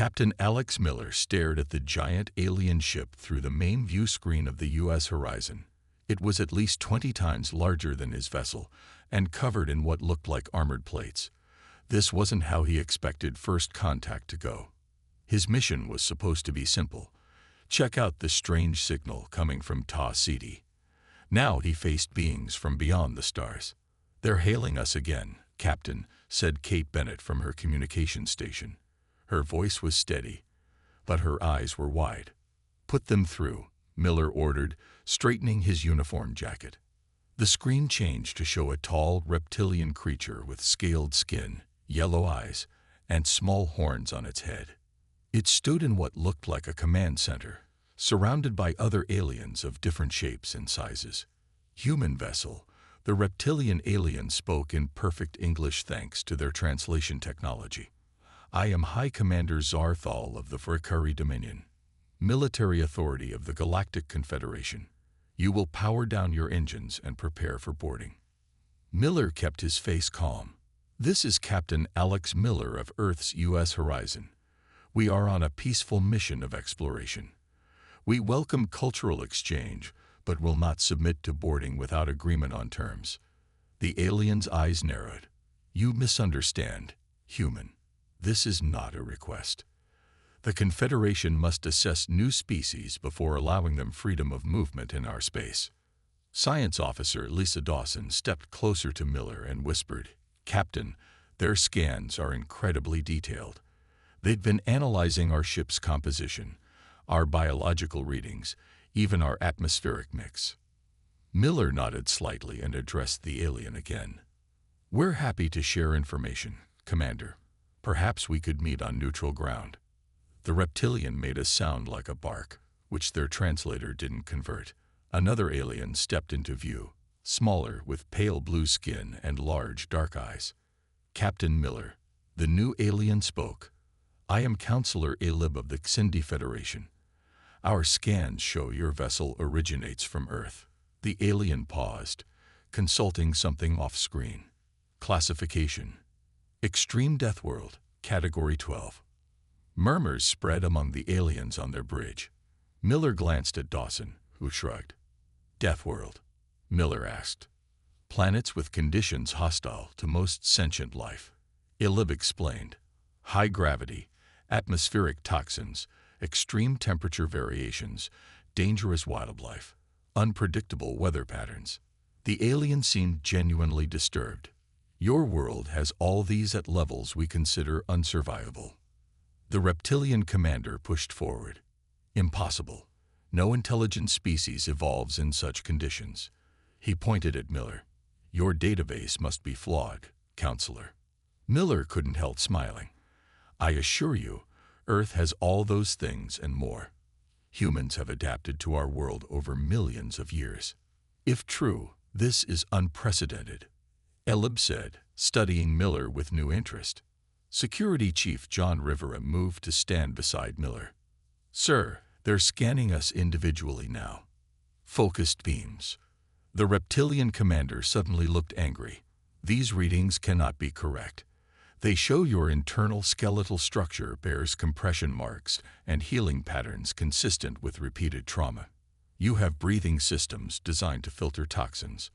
Captain Alex Miller stared at the giant alien ship through the main view screen of the U.S. horizon. It was at least 20 times larger than his vessel and covered in what looked like armored plates. This wasn't how he expected first contact to go. His mission was supposed to be simple. Check out the strange signal coming from Ta Ceti. Now he faced beings from beyond the stars. "They're hailing us again, Captain," said Kate Bennett from her communication station. Her voice was steady, but her eyes were wide. "Put them through," Miller ordered, straightening his uniform jacket. The screen changed to show a tall, reptilian creature with scaled skin, yellow eyes, and small horns on its head. It stood in what looked like a command center, surrounded by other aliens of different shapes and sizes. "Human vessel," the reptilian alien spoke in perfect English thanks to their translation technology. "I am High Commander Zarthal of the Vakari Dominion, military authority of the Galactic Confederation. You will power down your engines and prepare for boarding." Miller kept his face calm. "This is Captain Alex Miller of Earth's U.S. horizon. We are on a peaceful mission of exploration. We welcome cultural exchange, but will not submit to boarding without agreement on terms." The alien's eyes narrowed. "You misunderstand, human. This is not a request. The Confederation must assess new species before allowing them freedom of movement in our space." Science Officer Lisa Dawson stepped closer to Miller and whispered, "Captain, their scans are incredibly detailed. They've been analyzing our ship's composition, our biological readings, even our atmospheric mix." Miller nodded slightly and addressed the alien again. "We're happy to share information, Commander. Perhaps we could meet on neutral ground." The reptilian made a sound like a bark, which their translator didn't convert. Another alien stepped into view, smaller, with pale blue skin and large, dark eyes. "Captain Miller," the new alien spoke. "I am Counselor Alib of the Xindi Federation. Our scans show your vessel originates from Earth." The alien paused, consulting something off-screen. "Classification: Extreme Death World, Category 12. Murmurs spread among the aliens on their bridge. Miller glanced at Dawson, who shrugged. "Death World?" Miller asked. "Planets with conditions hostile to most sentient life." Ilib explained. "High gravity, atmospheric toxins, extreme temperature variations, dangerous wildlife, unpredictable weather patterns." The alien seemed genuinely disturbed. "Your world has all these at levels we consider unsurvivable." The reptilian commander pushed forward. "Impossible. No intelligent species evolves in such conditions." He pointed at Miller. "Your database must be flawed, Counselor." Miller couldn't help smiling. "I assure you, Earth has all those things and more. Humans have adapted to our world over millions of years. If true, this is unprecedented," Elib said, studying Miller with new interest. Security Chief John Rivera moved to stand beside Miller. "Sir, they're scanning us individually now." Focused beams. The reptilian commander suddenly looked angry. "These readings cannot be correct. They show your internal skeletal structure bears compression marks and healing patterns consistent with repeated trauma. You have breathing systems designed to filter toxins.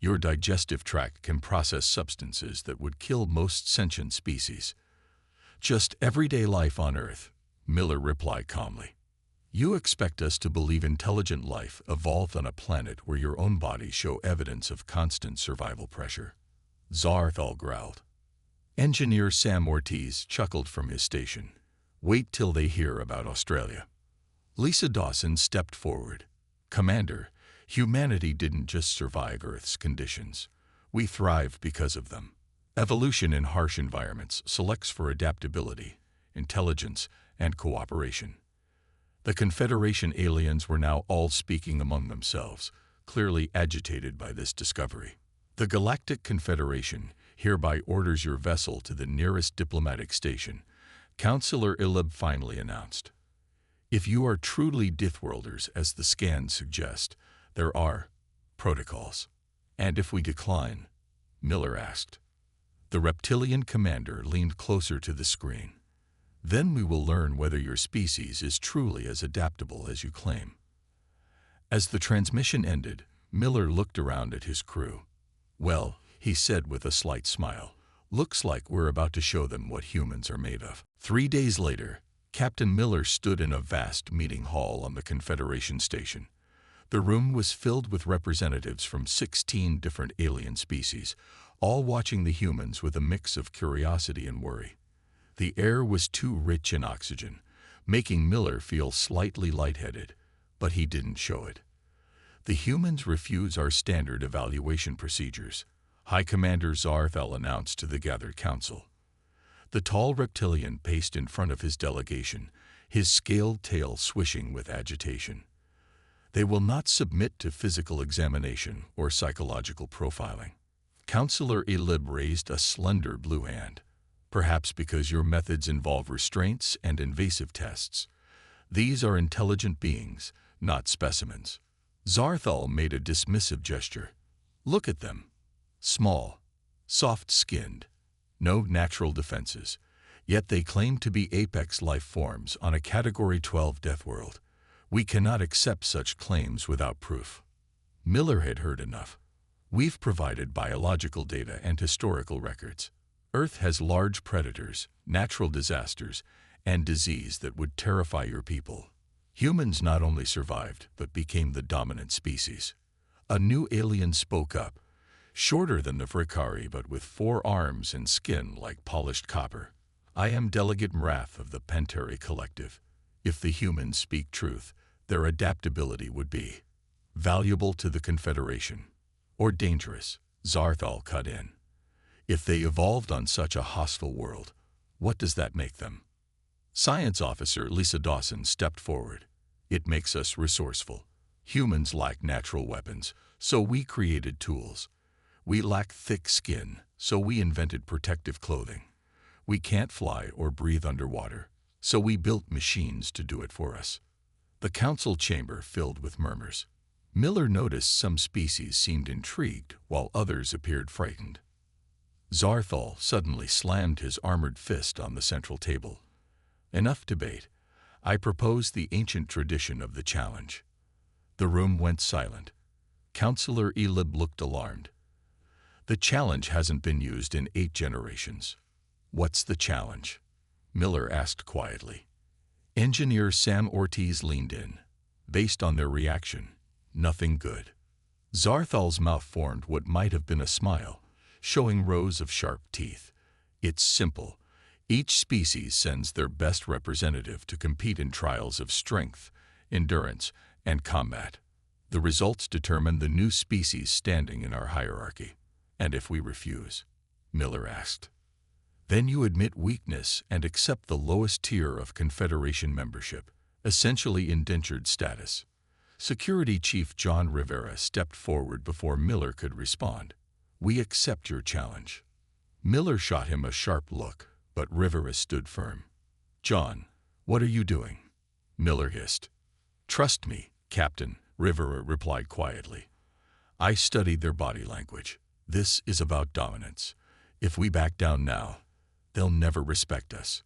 Your digestive tract can process substances that would kill most sentient species." "Just everyday life on Earth," Miller replied calmly. "You expect us to believe intelligent life evolved on a planet where your own bodies show evidence of constant survival pressure." Zarthal growled. Engineer Sam Ortiz chuckled from his station. "Wait till they hear about Australia." Lisa Dawson stepped forward. "Commander, humanity didn't just survive Earth's conditions. We thrived because of them. Evolution in harsh environments selects for adaptability, intelligence, and cooperation." The Confederation aliens were now all speaking among themselves, clearly agitated by this discovery. "The Galactic Confederation hereby orders your vessel to the nearest diplomatic station," Counselor Ilib finally announced. "If you are truly Dithworlders, as the scans suggest, there are protocols." "And if we decline?" Miller asked. The reptilian commander leaned closer to the screen. Then we will learn whether your species is truly as adaptable as you claim." As the transmission ended, Miller looked around at his crew. "Well," he said with a slight smile, "looks like we're about to show them what humans are made of." 3 days later, Captain Miller stood in a vast meeting hall on the Confederation station. The room was filled with representatives from 16 different alien species, all watching the humans with a mix of curiosity and worry. The air was too rich in oxygen, making Miller feel slightly lightheaded, but he didn't show it. "The humans refuse our standard evaluation procedures," High Commander Zarthel announced to the gathered council. The tall reptilian paced in front of his delegation, his scaled tail swishing with agitation. "They will not submit to physical examination or psychological profiling." Counselor Elib raised a slender blue hand. "Perhaps because your methods involve restraints and invasive tests. These are intelligent beings, not specimens." Zarthal made a dismissive gesture. "Look at them. Small, soft-skinned, no natural defenses. Yet they claim to be apex life forms on a Category 12 death world. We cannot accept such claims without proof." Miller had heard enough. "We've provided biological data and historical records. Earth has large predators, natural disasters, and disease that would terrify your people. Humans not only survived, but became the dominant species." A new alien spoke up, shorter than the Vrikari but with 4 arms and skin like polished copper. "I am Delegate Mrath of the Panteri Collective. If the humans speak truth, their adaptability would be valuable to the Confederation. Or dangerous," Zarthal cut in. "If they evolved on such a hostile world, what does that make them?" Science Officer Lisa Dawson stepped forward. "It makes us resourceful. Humans lack natural weapons, so we created tools. We lack thick skin, so we invented protective clothing. We can't fly or breathe underwater, so we built machines to do it for us." The council chamber filled with murmurs. Miller noticed some species seemed intrigued, while others appeared frightened. Zarthal suddenly slammed his armored fist on the central table. "Enough debate. I propose the ancient tradition of the challenge." The room went silent. Counselor Elib looked alarmed. "The challenge hasn't been used in 8 generations." "What's the challenge?" Miller asked quietly. Engineer Sam Ortiz leaned in. Based on their reaction, nothing good. Zarthal's mouth formed what might have been a smile, showing rows of sharp teeth. "It's simple. Each species sends their best representative to compete in trials of strength, endurance, and combat. The results determine the new species standing in our hierarchy." "And if we refuse?" Miller asked. "Then you admit weakness and accept the lowest tier of Confederation membership, essentially indentured status." Security Chief John Rivera stepped forward before Miller could respond. "We accept your challenge." Miller shot him a sharp look, but Rivera stood firm. "John, what are you doing?" Miller hissed. "Trust me, Captain," Rivera replied quietly. "I studied their body language. This is about dominance. If we back down now, they'll never respect us."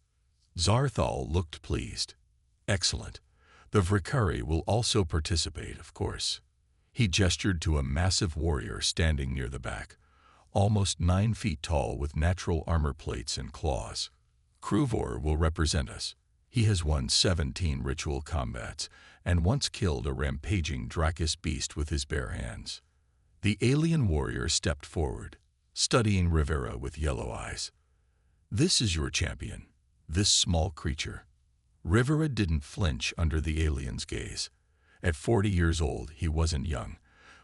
Zarthal looked pleased. "Excellent. The Vrikari will also participate, of course." He gestured to a massive warrior standing near the back, almost 9 feet tall with natural armor plates and claws. "Kruvor will represent us. He has won 17 ritual combats and once killed a rampaging Drakis beast with his bare hands." The alien warrior stepped forward, studying Rivera with yellow eyes. "This is your champion, this small creature." Rivera didn't flinch under the alien's gaze. At 40 years old, he wasn't young,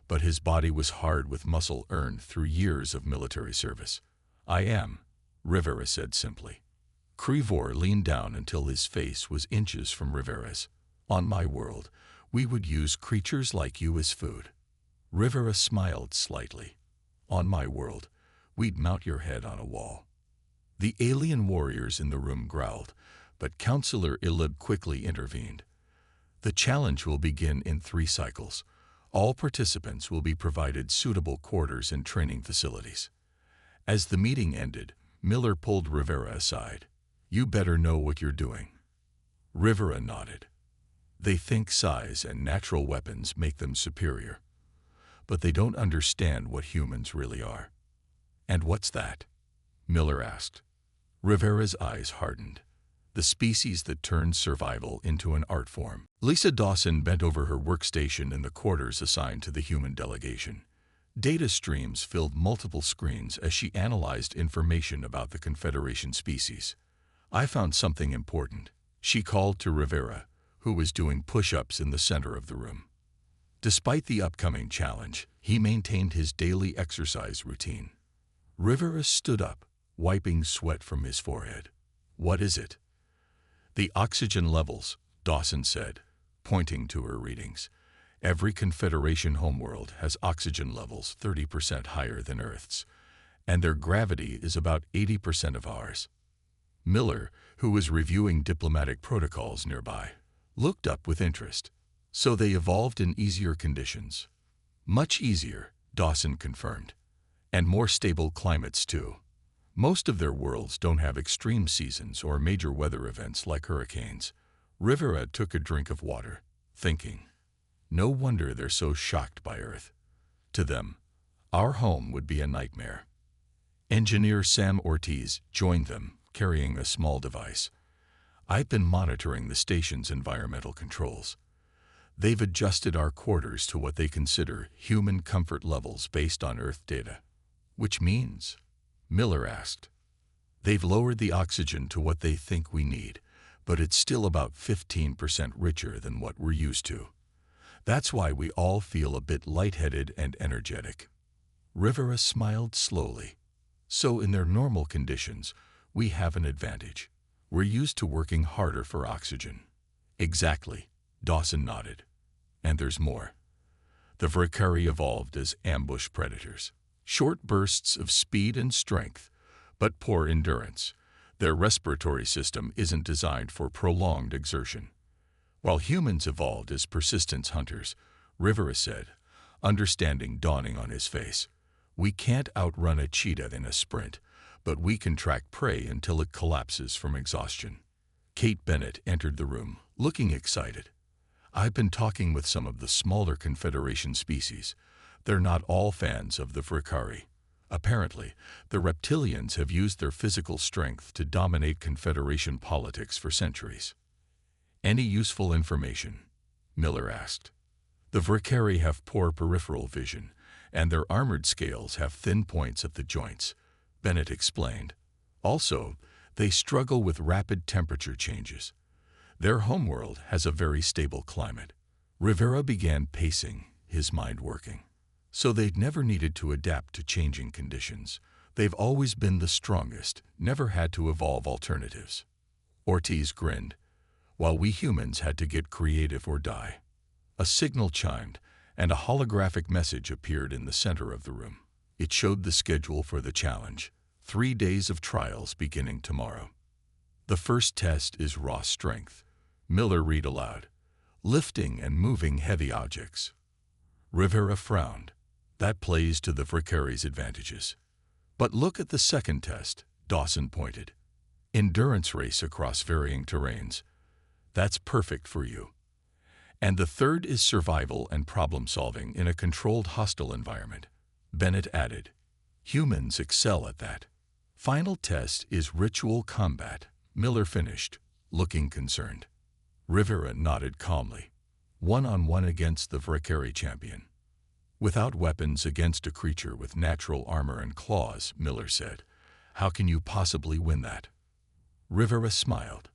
but his body was hard with muscle earned through years of military service. "I am," Rivera said simply. Kruvor leaned down until his face was inches from Rivera's. "On my world, we would use creatures like you as food." Rivera smiled slightly. "On my world, we'd mount your head on a wall." The alien warriors in the room growled, but Counselor Ilib quickly intervened. "The challenge will begin in 3 cycles. All participants will be provided suitable quarters and training facilities." As the meeting ended, Miller pulled Rivera aside. You better know what you're doing. Rivera nodded. They think size and natural weapons make them superior, but they don't understand what humans really are. And what's that? Miller asked. Rivera's eyes hardened. The species that turned survival into an art form. Lisa Dawson bent over her workstation in the quarters assigned to the human delegation. Data streams filled multiple screens as she analyzed information about the Confederation species. I found something important, she called to Rivera, who was doing push-ups in the center of the room. Despite the upcoming challenge, he maintained his daily exercise routine. Rivera stood up, wiping sweat from his forehead. What is it? The oxygen levels, Dawson said, pointing to her readings. Every Confederation homeworld has oxygen levels 30% higher than Earth's, and their gravity is about 80% of ours. Miller, who was reviewing diplomatic protocols nearby, looked up with interest. So they evolved in easier conditions. Much easier, Dawson confirmed. And more stable climates, too. Most of their worlds don't have extreme seasons or major weather events like hurricanes. Rivera took a drink of water, thinking, no wonder they're so shocked by Earth. To them, our home would be a nightmare. Engineer Sam Ortiz joined them, carrying a small device. I've been monitoring the station's environmental controls. They've adjusted our quarters to what they consider human comfort levels based on Earth data. Which means? Miller asked. They've lowered the oxygen to what they think we need, but it's still about 15% richer than what we're used to. That's why we all feel a bit lightheaded and energetic. Rivera smiled slowly. So in their normal conditions, we have an advantage. We're used to working harder for oxygen. Exactly, Dawson nodded. And there's more. The Vrikari evolved as ambush predators. Short bursts of speed and strength, but poor endurance. Their respiratory system isn't designed for prolonged exertion. While humans evolved as persistence hunters, Rivera said, understanding dawning on his face, we can't outrun a cheetah in a sprint, but we can track prey until it collapses from exhaustion. Kate Bennett entered the room, looking excited. I've been talking with some of the smaller Confederation species. They're not all fans of the Vrikari. Apparently, the reptilians have used their physical strength to dominate Confederation politics for centuries. Any useful information? Miller asked. The Vrikari have poor peripheral vision, and their armored scales have thin points at the joints, Bennett explained. Also, they struggle with rapid temperature changes. Their homeworld has a very stable climate. Rivera began pacing, his mind working. So they'd never needed to adapt to changing conditions. They've always been the strongest, never had to evolve alternatives. Ortiz grinned. While we humans had to get creative or die. A signal chimed, and a holographic message appeared in the center of the room. It showed the schedule for the challenge, 3 days of trials beginning tomorrow. The first test is raw strength. Miller read aloud, lifting and moving heavy objects. Rivera frowned. That plays to the Vrikari's advantages. But look at the second test, Dawson pointed. Endurance race across varying terrains. That's perfect for you. And the third is survival and problem-solving in a controlled hostile environment. Bennett added, humans excel at that. Final test is ritual combat, Miller finished, looking concerned. Rivera nodded calmly. One-on-one against the Vrikari champion. Without weapons against a creature with natural armor and claws, Miller said. How can you possibly win that? Rivera smiled.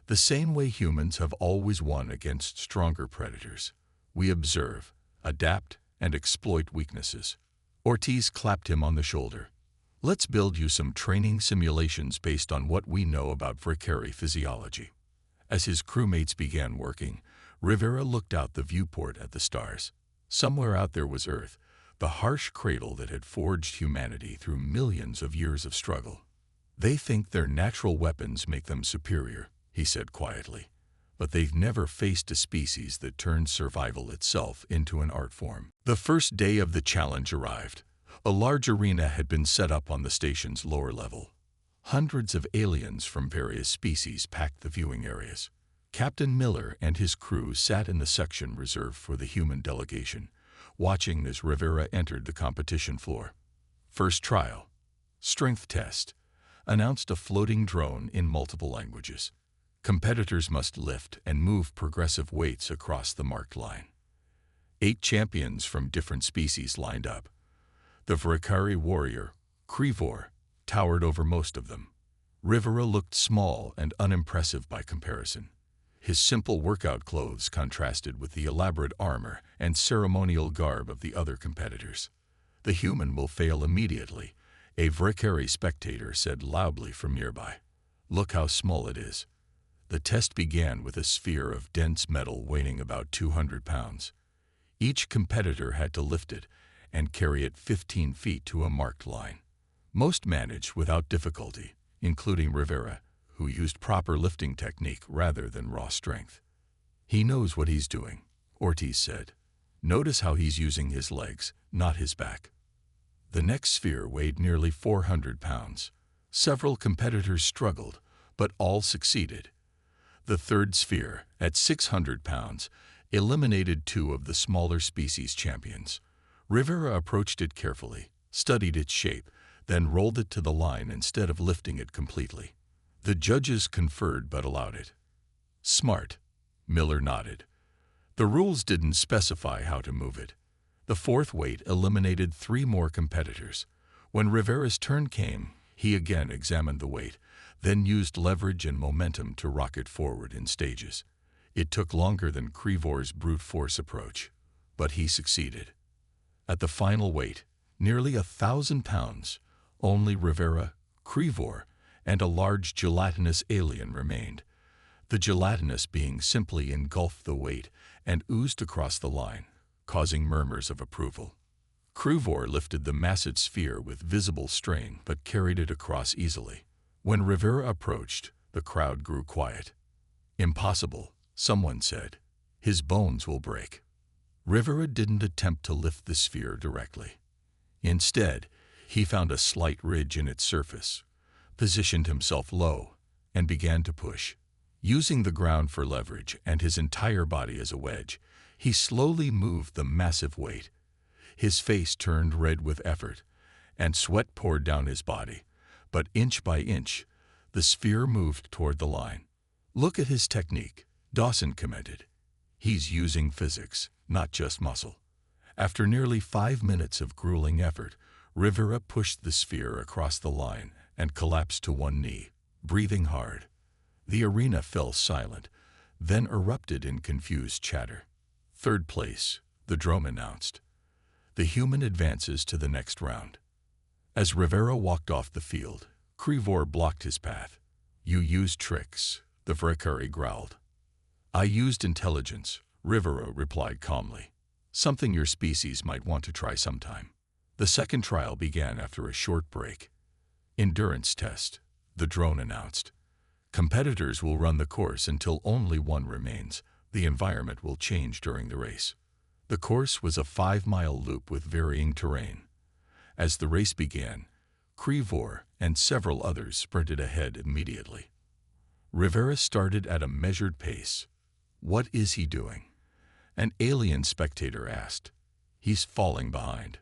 The same way humans have always won against stronger predators. We observe, adapt, and exploit weaknesses. Ortiz clapped him on the shoulder. Let's build you some training simulations based on what we know about Vrikari physiology. As his crewmates began working, Rivera looked out the viewport at the stars. Somewhere out there was Earth, the harsh cradle that had forged humanity through millions of years of struggle. They think their natural weapons make them superior, he said quietly, but they've never faced a species that turned survival itself into an art form. The first day of the challenge arrived. A large arena had been set up on the station's lower level. Hundreds of aliens from various species packed the viewing areas. Captain Miller and his crew sat in the section reserved for the human delegation, watching as Rivera entered the competition floor. First trial. Strength test. Announced a floating drone in multiple languages. Competitors must lift and move progressive weights across the marked line. 8 champions from different species lined up. The Vrikari warrior, Krivor, towered over most of them. Rivera looked small and unimpressive by comparison. His simple workout clothes contrasted with the elaborate armor and ceremonial garb of the other competitors. "The human will fail immediately," a Vrikari spectator said loudly from nearby. "Look how small it is." The test began with a sphere of dense metal weighing about 200 pounds. Each competitor had to lift it and carry it 15 feet to a marked line. Most managed without difficulty, including Rivera, who used proper lifting technique rather than raw strength. "He knows what he's doing," Ortiz said. "Notice how he's using his legs, not his back." The next sphere weighed nearly 400 pounds. Several competitors struggled, but all succeeded. The third sphere, at 600 pounds, eliminated 2 of the smaller species champions. Rivera approached it carefully, studied its shape, then rolled it to the line instead of lifting it completely. The judges conferred but allowed it. "Smart," Miller nodded. The rules didn't specify how to move it. The fourth weight eliminated 3 more competitors. When Rivera's turn came, he again examined the weight, then used leverage and momentum to rock it forward in stages. It took longer than Krivor's brute force approach, but he succeeded. At the final weight, nearly 1,000 pounds, only Rivera, Krivor, and a large gelatinous alien remained. The gelatinous being simply engulfed the weight and oozed across the line, causing murmurs of approval. Krivor lifted the massive sphere with visible strain but carried it across easily. When Rivera approached, the crowd grew quiet. "Impossible," someone said. "His bones will break." Rivera didn't attempt to lift the sphere directly. Instead, he found a slight ridge in its surface, positioned himself low, and began to push. Using the ground for leverage and his entire body as a wedge, he slowly moved the massive weight. His face turned red with effort, and sweat poured down his body, but inch by inch, the sphere moved toward the line. "Look at his technique," Dawson commented. "He's using physics, not just muscle." After nearly 5 minutes of grueling effort, Rivera pushed the sphere across the line and collapsed to one knee, breathing hard. The arena fell silent, then erupted in confused chatter. "Third place," the drone announced. "The human advances to the next round." As Rivera walked off the field, Krivor blocked his path. "You used tricks," the Vrikari growled. "I used intelligence," Rivera replied calmly. "Something your species might want to try sometime." The second trial began after a short break. "Endurance test," the drone announced. "Competitors will run the course until only one remains. The environment will change during the race." The course was a 5-mile loop with varying terrain. As the race began, Krivor and several others sprinted ahead immediately. Rivera started at a measured pace. "What is he doing?" An alien spectator asked. "He's falling behind."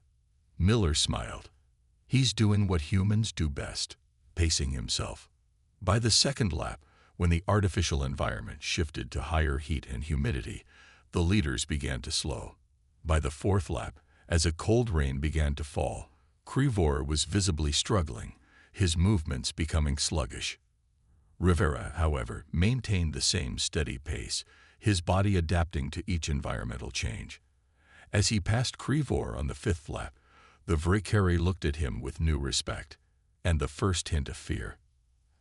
Miller smiled. "He's doing what humans do best, pacing himself." By the second lap, when the artificial environment shifted to higher heat and humidity, the leaders began to slow. By the fourth lap, as a cold rain began to fall, Krivor was visibly struggling, his movements becoming sluggish. Rivera, however, maintained the same steady pace, his body adapting to each environmental change. As he passed Krivor on the 5th lap, the Vrikari looked at him with new respect, and the first hint of fear.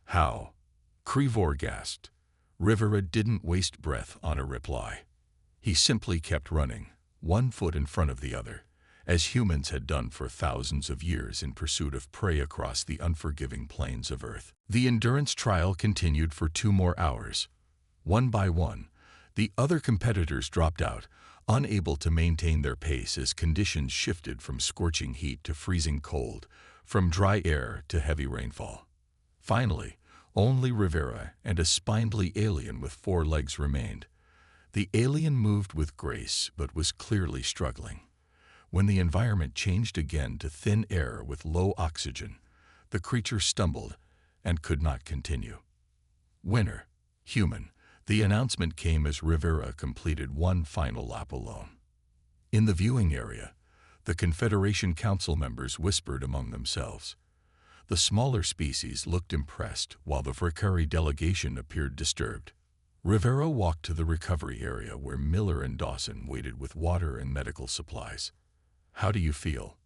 "How?" Krivor gasped. Rivera didn't waste breath on a reply. He simply kept running, one foot in front of the other, as humans had done for thousands of years in pursuit of prey across the unforgiving plains of Earth. The endurance trial continued for 2 more hours. One by one, the other competitors dropped out, unable to maintain their pace as conditions shifted from scorching heat to freezing cold, from dry air to heavy rainfall. Finally, only Rivera and a spindly alien with 4 legs remained. The alien moved with grace but was clearly struggling. When the environment changed again to thin air with low oxygen, the creature stumbled and could not continue. Winner, human. The announcement came as Rivera completed one final lap alone. In the viewing area, the Confederation Council members whispered among themselves. The smaller species looked impressed, while the Vrikari delegation appeared disturbed. Rivera walked to the recovery area where Miller and Dawson waited with water and medical supplies. "How do you feel?"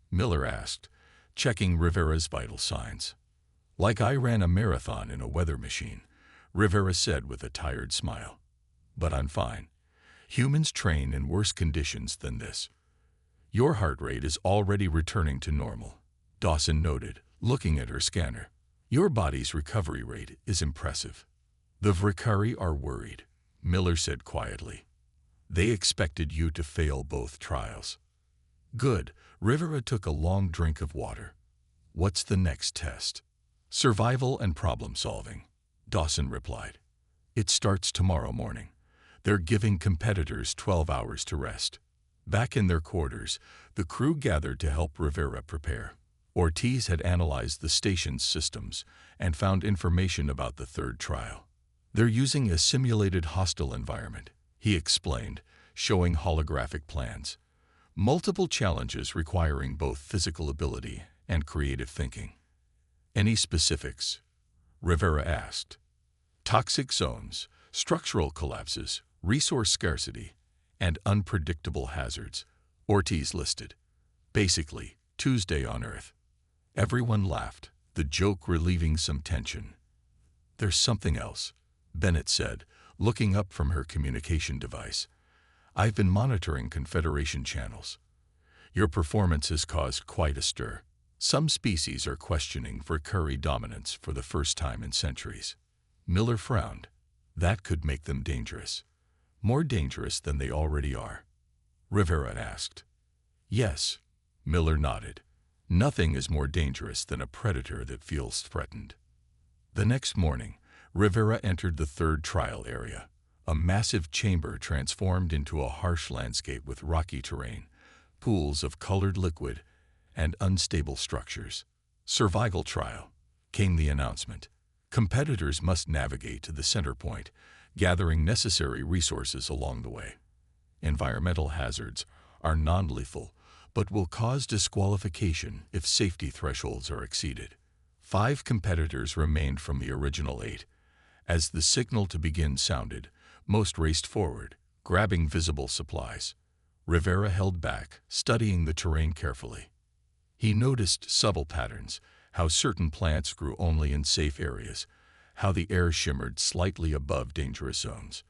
Miller asked, checking Rivera's vital signs. "Like I ran a marathon in a weather machine," Rivera said with a tired smile. "But I'm fine. Humans train in worse conditions than this." "Your heart rate is already returning to normal," Dawson noted, looking at her scanner. "Your body's recovery rate is impressive." "The Vrikari are worried," Miller said quietly. "They expected you to fail both trials." "Good." Rivera took a long drink of water. "What's the next test?" "Survival and problem solving," Dawson replied. "It starts tomorrow morning. They're giving competitors 12 hours to rest." Back in their quarters, the crew gathered to help Rivera prepare. Ortiz had analyzed the station's systems and found information about the third trial. "They're using a simulated hostile environment," he explained, showing holographic plans. "Multiple challenges requiring both physical ability and creative thinking." "Any specifics?" Rivera asked. "Toxic zones, structural collapses, resource scarcity, and unpredictable hazards," Ortiz listed. "Basically, Tuesday on Earth." Everyone laughed, the joke relieving some tension. "There's something else," Bennett said, looking up from her communication device. "I've been monitoring Confederation channels. Your performance has caused quite a stir. Some species are questioning Vrikari dominance for the first time in centuries." Miller frowned. "That could make them dangerous." "More dangerous than they already are?" Rivera asked. "Yes," Miller nodded. "Nothing is more dangerous than a predator that feels threatened." The next morning, Rivera entered the third trial area, a massive chamber transformed into a harsh landscape with rocky terrain, pools of colored liquid, and unstable structures. "Survival trial," came the announcement. "Competitors must navigate to the center point, gathering necessary resources along the way. Environmental hazards are non-lethal, but will cause disqualification if safety thresholds are exceeded." 5 competitors remained from the original 8. As the signal to begin sounded, most raced forward, grabbing visible supplies. Rivera held back, studying the terrain carefully. He noticed subtle patterns, how certain plants grew only in safe areas, how the air shimmered slightly above dangerous zones.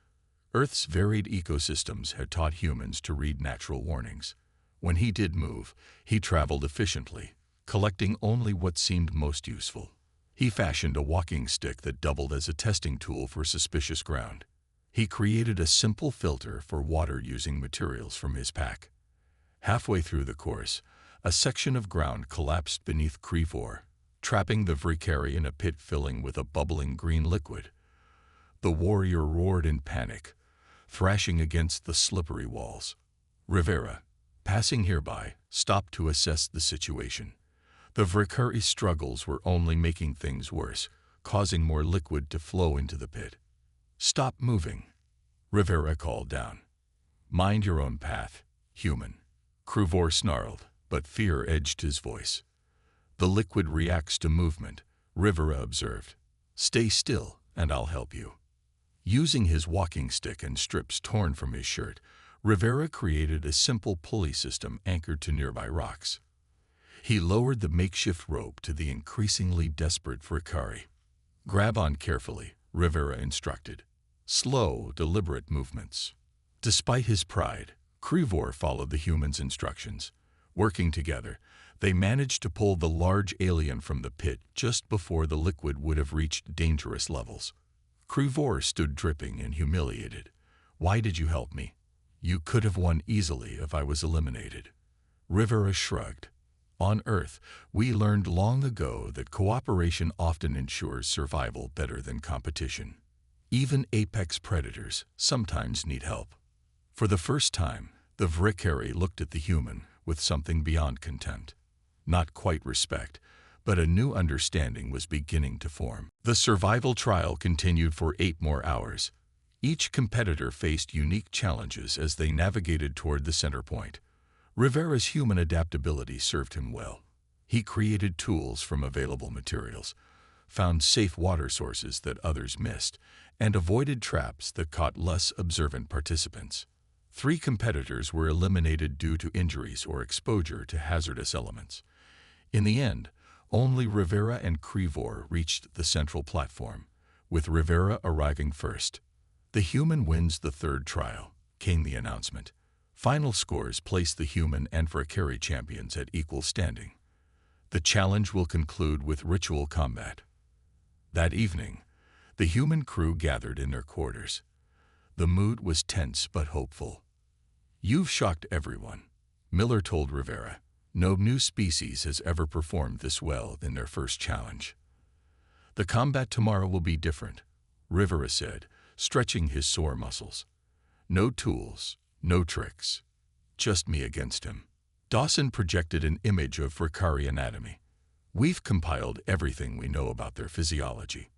Earth's varied ecosystems had taught humans to read natural warnings. When he did move, he traveled efficiently, collecting only what seemed most useful. He fashioned a walking stick that doubled as a testing tool for suspicious ground. He created a simple filter for water using materials from his pack. Halfway through the course, a section of ground collapsed beneath Krivor, trapping the Vrikari in a pit filling with a bubbling green liquid. The warrior roared in panic, thrashing against the slippery walls. Rivera, passing hereby, stopped to assess the situation. The Vrikari struggles were only making things worse, causing more liquid to flow into the pit. "Stop moving," Rivera called down. "Mind your own path, human." Krivor snarled, but fear edged his voice. "The liquid reacts to movement," Rivera observed. "Stay still, and I'll help you." Using his walking stick and strips torn from his shirt, Rivera created a simple pulley system anchored to nearby rocks. He lowered the makeshift rope to the increasingly desperate Vrikari. "Grab on carefully," Rivera instructed. "Slow, deliberate movements." Despite his pride, Krivor followed the human's instructions. Working together, they managed to pull the large alien from the pit just before the liquid would have reached dangerous levels. Krivor stood dripping and humiliated. "Why did you help me? You could have won easily if I was eliminated." Rivera shrugged. On Earth, we learned long ago that cooperation often ensures survival better than competition. Even apex predators sometimes need help. For the first time, the Vrikari looked at the human with something beyond contempt. Not quite respect, but a new understanding was beginning to form. The survival trial continued for 8 more hours. Each competitor faced unique challenges as they navigated toward the center point. Rivera's human adaptability served him well. He created tools from available materials, found safe water sources that others missed, and avoided traps that caught less observant participants. 3 competitors were eliminated due to injuries or exposure to hazardous elements. In the end, only Rivera and Crevor reached the central platform, with Rivera arriving first. The human wins the 3rd trial, came the announcement. Final scores place the human and Vrikari champions at equal standing. The challenge will conclude with ritual combat. That evening, the human crew gathered in their quarters. The mood was tense but hopeful. "You've shocked everyone," Miller told Rivera. "No new species has ever performed this well in their first challenge." "The combat tomorrow will be different," Rivera said, stretching his sore muscles. "No tools, no tricks, just me against him." Dawson projected an image of Vrikari anatomy. "We've compiled everything we know about their physiology.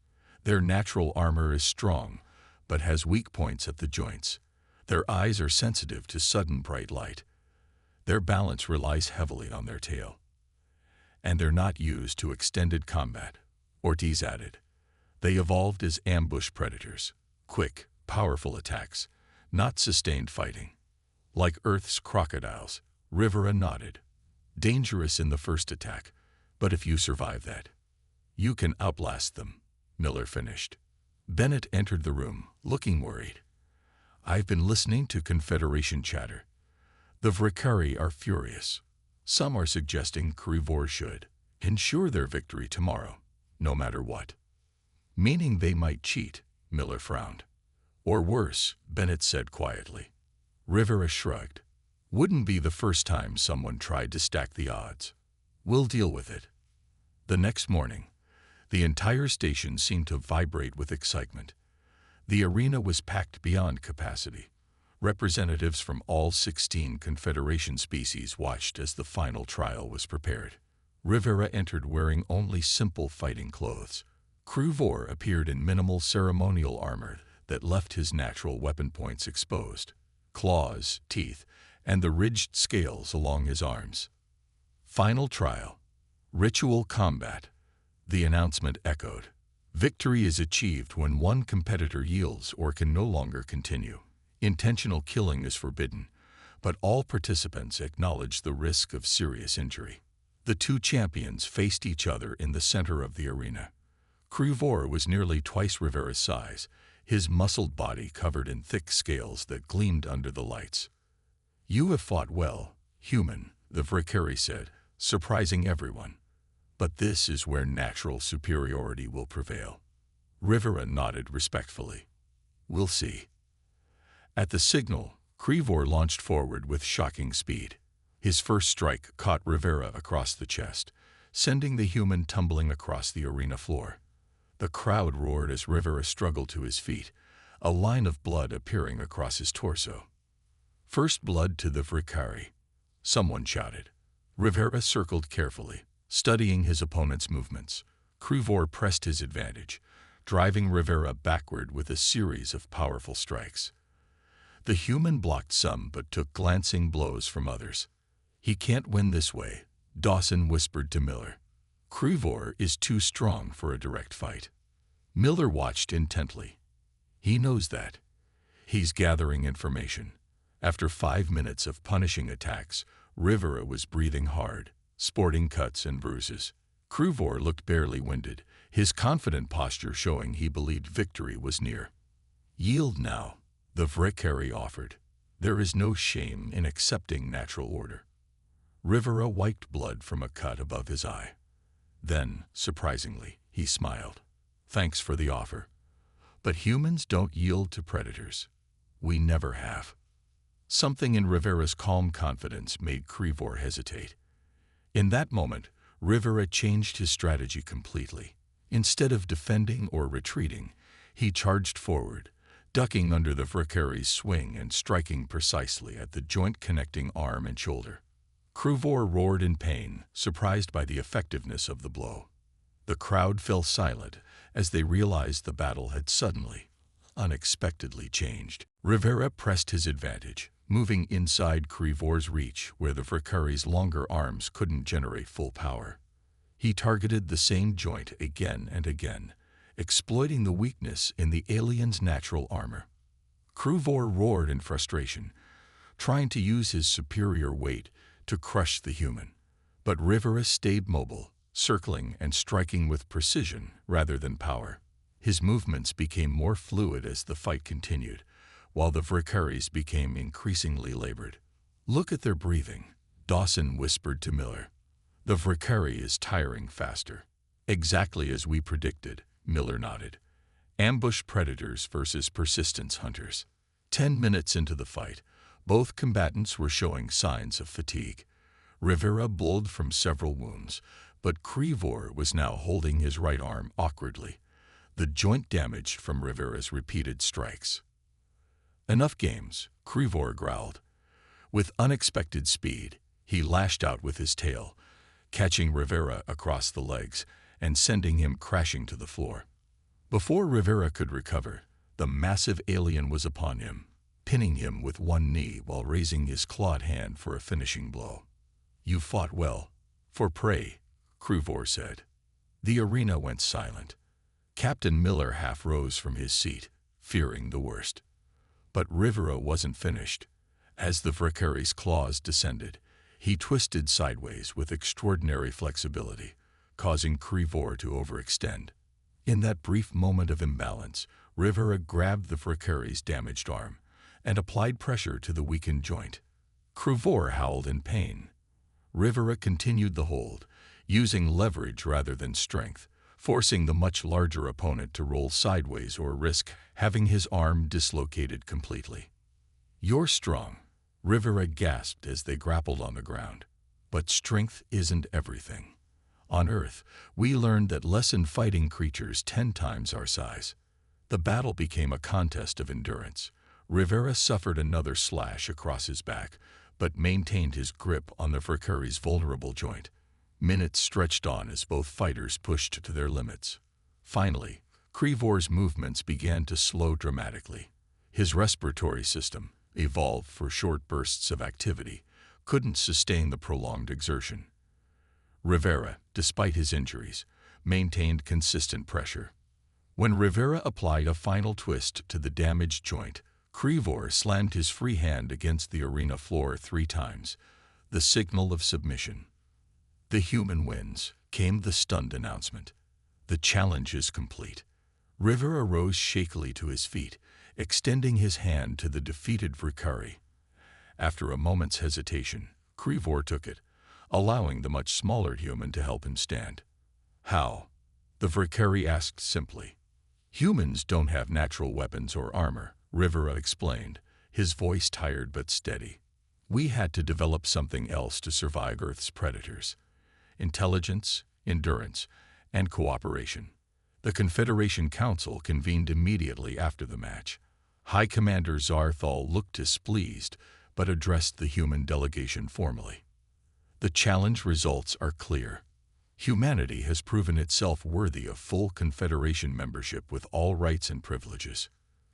Their natural armor is strong, but has weak points at the joints. Their eyes are sensitive to sudden bright light. Their balance relies heavily on their tail. And they're not used to extended combat," Ortiz added. "They evolved as ambush predators, quick, powerful attacks, not sustained fighting. Like Earth's crocodiles," Rivera nodded. "Dangerous in the first attack, but if you survive that, you can outlast them," Miller finished. Bennett entered the room, looking worried. "I've been listening to Confederation chatter. The Vrikari are furious. Some are suggesting Crevor should ensure their victory tomorrow, no matter what." "Meaning they might cheat," Miller frowned. "Or worse," Bennett said quietly. Rivera shrugged. "Wouldn't be the first time someone tried to stack the odds. We'll deal with it." The next morning, the entire station seemed to vibrate with excitement. The arena was packed beyond capacity. Representatives from all 16 Confederation species watched as the final trial was prepared. Rivera entered wearing only simple fighting clothes. Crevor appeared in minimal ceremonial armor that left his natural weapon points exposed: claws, teeth, and the ridged scales along his arms. Final trial. Ritual combat. The announcement echoed. Victory is achieved when one competitor yields or can no longer continue. Intentional killing is forbidden, but all participants acknowledge the risk of serious injury. The 2 champions faced each other in the center of the arena. Crevor was nearly twice Rivera's size, his muscled body covered in thick scales that gleamed under the lights. "You have fought well, human," the Vrikari said, surprising everyone. "But this is where natural superiority will prevail." Rivera nodded respectfully. "We'll see." At the signal, Crevor launched forward with shocking speed. His first strike caught Rivera across the chest, sending the human tumbling across the arena floor. The crowd roared as Rivera struggled to his feet, a line of blood appearing across his torso. "First blood to the Vrikari," someone shouted. Rivera circled carefully, studying his opponent's movements. Crevor pressed his advantage, driving Rivera backward with a series of powerful strikes. The human blocked some but took glancing blows from others. "He can't win this way," Dawson whispered to Miller. "Crevor is too strong for a direct fight." Miller watched intently. He knows that. He's gathering information. After 5 minutes of punishing attacks, Rivera was breathing hard, sporting cuts and bruises. Crevor looked barely winded, his confident posture showing he believed victory was near. "Yield now," the Vrikari offered. "There is no shame in accepting natural order." Rivera wiped blood from a cut above his eye. Then, surprisingly, he smiled. "Thanks for the offer. But humans don't yield to predators. We never have." Something in Rivera's calm confidence made Crevor hesitate. In that moment, Rivera changed his strategy completely. Instead of defending or retreating, he charged forward, ducking under the Valkyrie's swing and striking precisely at the joint connecting arm and shoulder. Kruvor roared in pain, surprised by the effectiveness of the blow. The crowd fell silent as they realized the battle had suddenly, unexpectedly changed. Rivera pressed his advantage, moving inside Kruvor's reach where the Valkyrie's longer arms couldn't generate full power. He targeted the same joint again and again, exploiting the weakness in the alien's natural armor. Kruvor roared in frustration, trying to use his superior weight to crush the human. But Rivera stayed mobile, circling and striking with precision rather than power. His movements became more fluid as the fight continued, while the Valkyries became increasingly labored. "Look at their breathing," Dawson whispered to Miller. "The Valkyrie is tiring faster." "Exactly as we predicted," Miller nodded. Ambush predators versus persistence hunters. 10 minutes into the fight, both combatants were showing signs of fatigue. Rivera bled from several wounds, but Kruvor was now holding his right arm awkwardly, the joint damaged from Rivera's repeated strikes. "Enough games," Kruvor growled. With unexpected speed, he lashed out with his tail, catching Rivera across the legs and sending him crashing to the floor. Before Rivera could recover, the massive alien was upon him, pinning him with one knee while raising his clawed hand for a finishing blow. "You fought well. For prey," Kruvor said. The arena went silent. Captain Miller half rose from his seat, fearing the worst. But Rivera wasn't finished. As the Valkyrie's claws descended, he twisted sideways with extraordinary flexibility, causing Kruvor to overextend. In that brief moment of imbalance, Rivera grabbed the Valkyrie's damaged arm and applied pressure to the weakened joint. Kruvor howled in pain. Rivera continued the hold, using leverage rather than strength, forcing the much larger opponent to roll sideways or risk having his arm dislocated completely. "You're strong," Rivera gasped as they grappled on the ground. "But strength isn't everything. On Earth, we learned that lessen fighting creatures 10 times our size." The battle became a contest of endurance. Rivera suffered another slash across his back, but maintained his grip on the Valkyrie's vulnerable joint. Minutes stretched on as both fighters pushed to their limits. Finally, Kruvor's movements began to slow dramatically. His respiratory system, evolved for short bursts of activity, couldn't sustain the prolonged exertion. Rivera, despite his injuries, maintained consistent pressure. When Rivera applied a final twist to the damaged joint, Kruvor slammed his free hand against the arena floor 3 times, the signal of submission. "The human wins," came the stunned announcement. "The challenge is complete." Rivera rose shakily to his feet, extending his hand to the defeated Valkyrie. After a moment's hesitation, Kruvor took it, allowing the much smaller human to help him stand. "How?" the Valkyrie asked simply. "Humans don't have natural weapons or armor," Rivera explained, his voice tired but steady. "We had to develop something else to survive Earth's predators. Intelligence, endurance, and cooperation." The Confederation Council convened immediately after the match. High Commander Zarthal looked displeased, but addressed the human delegation formally. "The challenge results are clear. Humanity has proven itself worthy of full Confederation membership with all rights and privileges."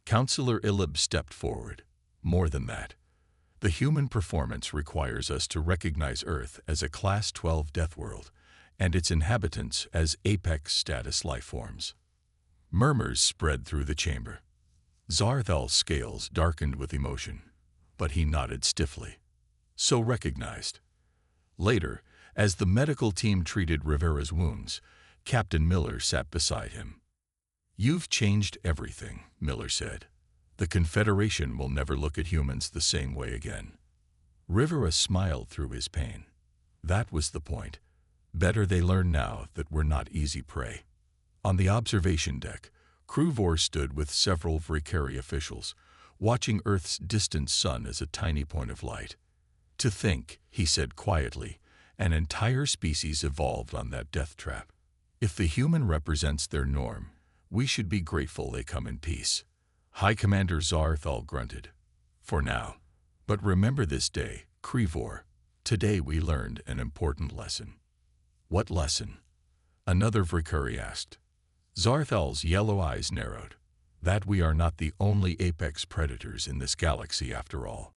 Councillor Ilib stepped forward. "More than that. The human performance requires us to recognize Earth as a Class 12 death world, and its inhabitants as apex status life forms." Murmurs spread through the chamber. Zarthal's scales darkened with emotion, but he nodded stiffly. "So recognized." Later, as the medical team treated Rivera's wounds, Captain Miller sat beside him. "You've changed everything," Miller said. "The Confederation will never look at humans the same way again." Rivera smiled through his pain. That was the point. Better they learn now that we're not easy prey. On the observation deck, Kruvor stood with several Valkyrie officials, watching Earth's distant sun as a tiny point of light. "To think," he said quietly, An entire species evolved on that death trap. If the human represents their norm, we should be grateful they come in peace. High Commander Zarthal grunted. For now. But remember this day, Krivor. Today we learned an important lesson. What lesson? Another Vrikuri asked. Zarthal's yellow eyes narrowed. That we are not the only apex predators in this galaxy after all.